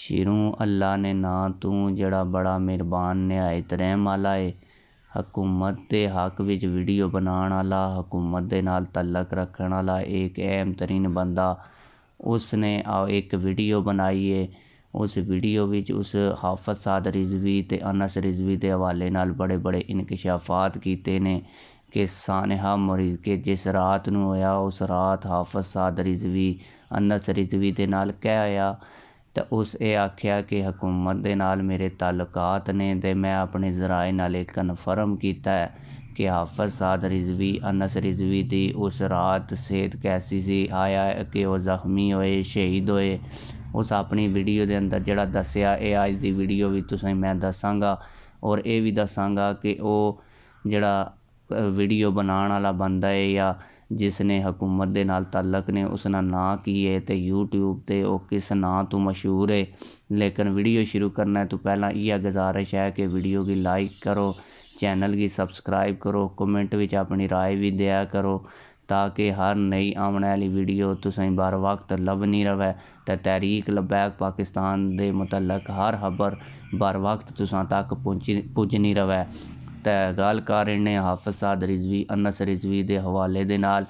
ਸ਼ਿਰੂ ਅੱਲਾ ਨੇ ਨਾਂ ਤੂੰ ਜਿਹੜਾ ਬੜਾ ਮਿਹਰਬਾਨ ਨਿਹਾਇਤ ਰਹਿਮ ਵਾਲਾ ਏ। ਹਕੂਮਤ ਦੇ ਹੱਕ ਵਿੱਚ ਵੀਡੀਓ ਬਣਾਉਣ ਵਾਲਾ, ਹਕੂਮਤ ਦੇ ਨਾਲ ਤਲਕ ਰੱਖਣ ਵਾਲਾ ਇੱਕ ਅਹਿਮ ਤਰੀਨ ਬੰਦਾ, ਉਸ ਨੇ ਇੱਕ ਵੀਡੀਓ ਬਣਾਈ ਏ। ਉਸ ਵੀਡੀਓ ਵਿੱਚ ਉਸ ਹਾਫਿਜ਼ ਸਾਦ ਰਿਜ਼ਵੀ ਅਤੇ ਅਨਸ ਰਿਜ਼ਵੀ ਦੇ ਹਵਾਲੇ ਨਾਲ ਬੜੇ ਇਨਕਸ਼ਾਫਾਤ ਕੀਤੇ ਨੇ ਕਿ ਸਾਨਹਾ ਮੁਰੀਦ ਕੇ ਜਿਸ ਰਾਤ ਨੂੰ ਹੋਇਆ, ਉਸ ਰਾਤ ਹਾਫਿਜ਼ ਸਾਦ ਰਿਜ਼ਵੀ ਅਨਸ ਰਿਜ਼ਵੀ ਦੇ ਨਾਲ ਕਹਿ ਹੋਇਆ। ਤਾਂ ਉਸ ਇਹ ਆਖਿਆ ਕਿ ਹਕੂਮਤ ਦੇ ਨਾਲ ਮੇਰੇ ਤਾਲੁਕਾਤ ਨੇ ਅਤੇ ਮੈਂ ਆਪਣੇ ਜ਼ਰਾਏ ਨਾਲ ਇਹ ਕਨਫਰਮ ਕੀਤਾ ਹੈ ਕਿ ਹਾਫਿਜ਼ ਸਾਦ ਰਿਜ਼ਵੀ ਅਨਸ ਰਿਜ਼ਵੀ ਦੀ ਉਸ ਰਾਤ ਸਿਹਤ ਕੈਸੀ ਸੀ, ਆਇਆ ਕਿ ਉਹ ਜ਼ਖਮੀ ਹੋਏ, ਸ਼ਹੀਦ ਹੋਏ। ਉਸ ਆਪਣੀ ਵੀਡੀਓ ਦੇ ਅੰਦਰ ਜਿਹੜਾ ਦੱਸਿਆ, ਇਹ ਅੱਜ ਦੀ ਵੀਡੀਓ ਵਿੱਚ ਤੁਸੀਂ ਮੈਂ ਦੱਸਾਂਗਾ। ਔਰ ਇਹ ਵੀ ਦੱਸਾਂਗਾ ਕਿ ਉਹ ਜਿਹੜਾ ਵੀਡੀਓ ਬਣਾਉਣ ਵਾਲਾ ਬੰਦਾ ਹੈ ਜਾਂ ਜਿਸ ਨੇ ਹਕੂਮਤ ਦੇ ਨਾਲ ਤਾਲਕ ਨੇ, ਉਸ ਦਾ ਨਾਂ ਕੀ ਹੈ ਅਤੇ YouTube 'ਤੇ ਉਹ ਕਿਸ ਨਾਂ ਤੋਂ ਮਸ਼ਹੂਰ ਹੈ। ਲੇਕਿਨ ਵੀਡੀਓ शुरू करने तो पहला यह गुजारिश है कि वीडियो की लाइक करो, चैनल की सब्सक्राइब करो, कमेंट विच अपनी राय भी दिया करो ताकि हर नई आने वाली वीडियो तुसें बर वक्त लभनी रहे। तो तहरीक लबैक पाकिस्तान दे मुतलक हर खबर बर वक्त तुसां तक पुजनी रहे। तो गल कर रहे हाफिज़ साद रिजवी अनस रिजवी के हवाले दे नाल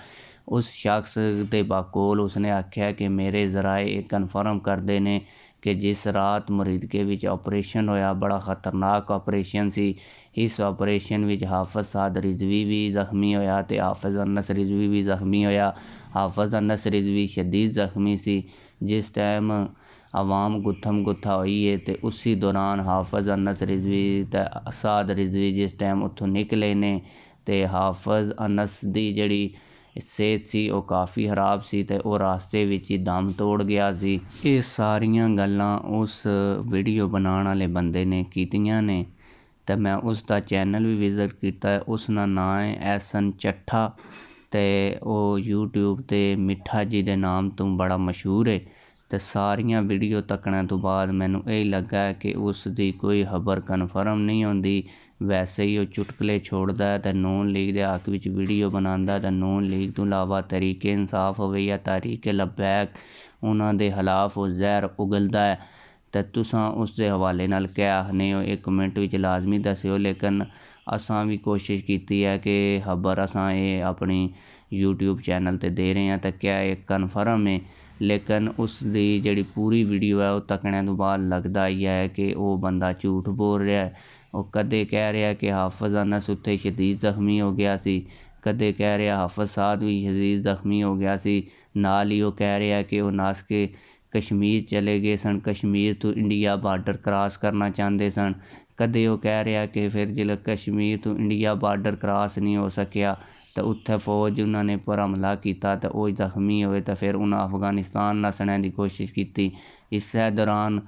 उस शख्स के बाकोल उसने आख्या कि मेरे जराए कन्फर्म करते हैं कि जिस रात मुरीद के विच ऑपरेशन होया, बड़ा खतरनाक ऑपरेशन सी। इस ऑपरेशन विच हाफिज़ साद रिजवी भी जख्मी होया ते हाफिज़ अनस रिजवी भी जख्मी होया। हाफिज़ अनस रिजवी शदीद जख्मी सी। जिस टाइम आवाम गुत्थम गुत्था हुई है तो उसी दौरान हाफिज़ अनस रिजवी ते साद रिजवी जिस टाइम उत्थों निकले ने तो हाफिज़ अनस दी जड़ी सेहत सी वो काफ़ी खराब सी ते वो रास्ते विच ही दम तोड़ गया सी। ये सारियां गल्लां उस वीडियो बनाने वाले बंदे ने कीतियां ने ते मैं उसका चैनल भी विजिट किया। उसका नाम है SN चट्ठा ते वो YouTube ते मिठा जी के नाम तो बड़ा मशहूर है। तो सारियां वीडियो तकने तो बाद मैनू यही लगा कि उसकी कोई खबर कन्फर्म नहीं होती। वैसे ही वो चुटकले छोड़ता है तो नून लीग के हक विच वीडियो बनाता तो नून लीग तो इलावा तहरीक इंसाफ हो या तहरीक लबैक उन्होंने दे खिलाफ वो जहर उगलता है। तो तुसां उसके हवाले नाल क्या आखने हो एक कमेंट विच लाजमी दस्सिओ। लेकिन असां भी कोशिश की है कि खबर असां ये अपनी YouTube चैनल ते दे रहे हैं तो क्या एक कन्फर्म है। लेकिन उसकी जी पूरी वीडियो है वो तकने तो बाद लगता ही है कि वो बंदा झूठ बोल रहा है। वो कदे कह रहा है कि हाफिज़ अनस उत्थे शदीद जख्मी हो गया सी, कदे कह रहा हाफिज़ साद भी शदीद जख्मी हो गया सी। नाल ही वो कह रहा है कि वो नस के कश्मीर चले गए सन, कश्मीर तो इंडिया बार्डर क्रॉस करना चाहते सन। कदे वो कह रहा कि फिर जिले कश्मीर तो इंडिया बार्डर क्रॉस नहीं हो सकिया तो उत्थे फौज उन्होंने पर हमला किया तो वो जख्मी होए तो फिर उन्हें अफगानिस्तान नसने की कोशिश की। इस दौरान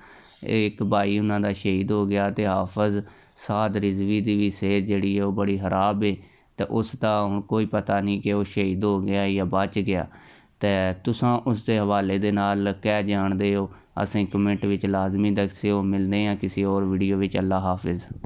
एक भाई उन्होंने शहीद हो गया तो हाफिज़ साद रिजवी की भी सेहत जी है वो बड़ी खराब है। तो उसका हुण कोई पता नहीं कि वो शहीद हो गया या बच गया। तो तुसां उसके हवाले दे नाल क्या जानते हो असें कमेंट विच लाजमी दस्सिओ। मिलते हैं किसी और वीडियो विच। अल्लाह हाफिज़।